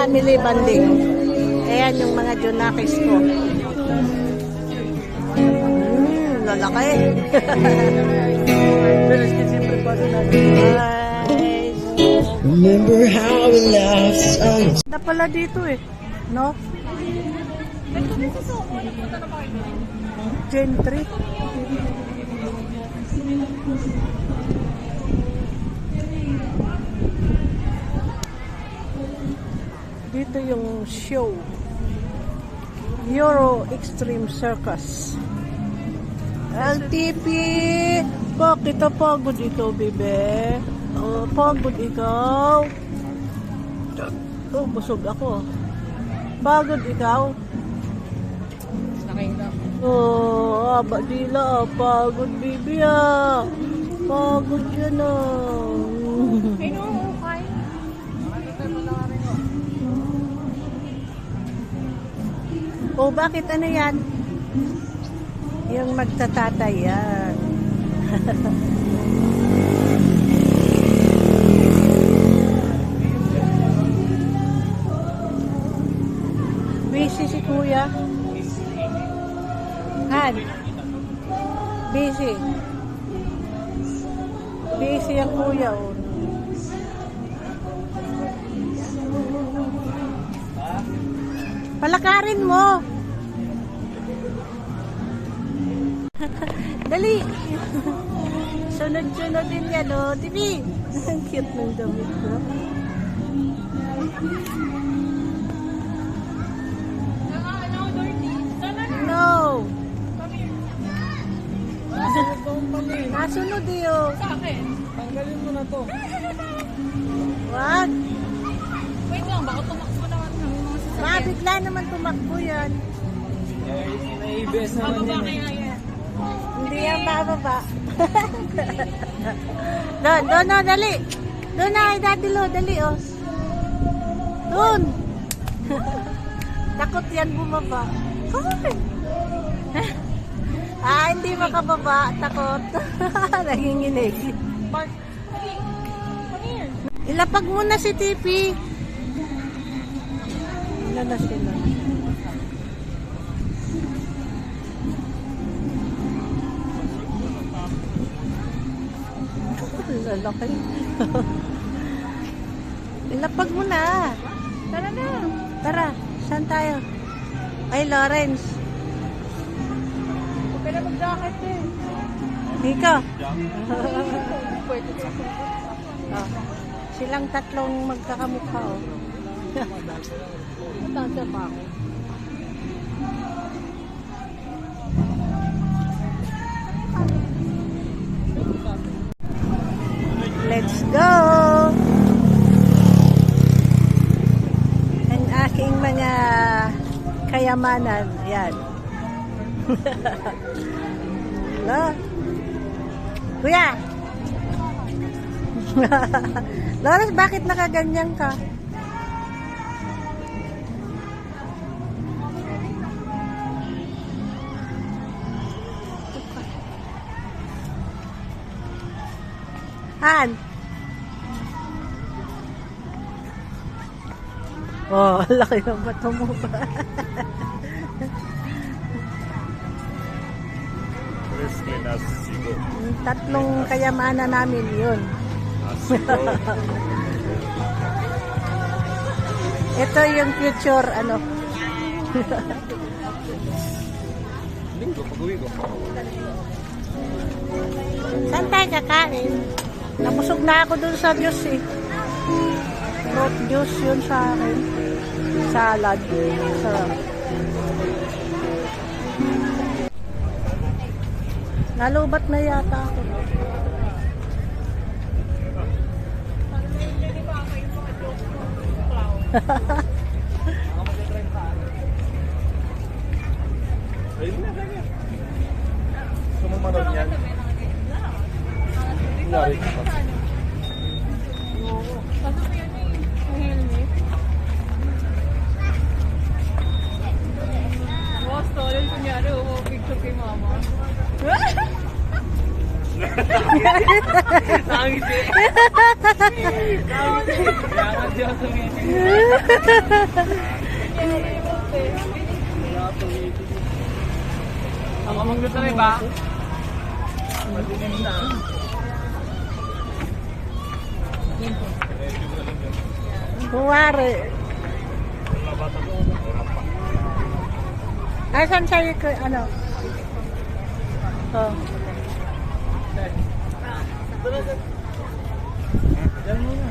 family bonding. Ayan yung mga Junakis ko. Lalaki. Remember how we laughed. Na pala dito eh. No? Gentry. Dito yung show. Euro Extreme Circus. LTP! Bakit pagod ikaw, bebe? Oh, pagod ikaw. Oh, busog ako. Pagod ikaw. Oh, aba dila. Pagod, bibi ah. Pagod yan ah. Ay, no, okay. Oh, bakit ano yan? Yung magtatatay yan. Busy si kuya. Han. Busy. Busy ang kuya. Oh. Palakarin mo. Dali. Sunod-sunod din yan, oh. Dibi. Ang cute ng damit ko. No. Nasunod yun. Sa akin. Tanggalin mo na to. Wag. Wait lang, baka tumakbo naman ng mga sasakyan. Bigla naman tumakbo yan. Naibes naman Bababa yun. kaya yan. Hindi yan bababa. Doon, no, dali. Doon na, Daddy Lo, dali, oh. Doon. Takot yan bumaba. Hoy. Hindi makababa. Takot. Nanginginig. Mark, come here. Ilapag mo na si Tipi. Wala na sila. Lalaki. Ilapag mo na. Tara na. Tara, saan tayo? Ay, Lawrence. Huwag ka na mag-jacket eh. Dito. Pwede ka. Oh. Silang tatlong magkakamukha, oh. Matanda pa ako. Let's go! Ang aking mga kayamanan. Yan. Hello? Kuya! Lawrence, bakit nakaganyan ka? Han! Oh, laki ng bato mo ba? Tatlong kayamanan namin yun. Ito yung future, ano. Linggo, pag-uwi ko. Saan tayo kakain? Nabusog na ako dun sa juice eh. Fruit juice yun sa akin. Salad. Sarap. Nalubat na yata ako. Ayun na, kanya. Gusto mo manood yan? Kunyari. Kaso ko yan eh. Ang helmet. Wow, stolen kunyari. Picture kay mama. Nakangiti. Nakangiti. Kaya di ako tumiti. Ang amang gusto rin ba? Madilim na. Buwari. Asan sa'yo ko, ano? Oh. Diyan muna.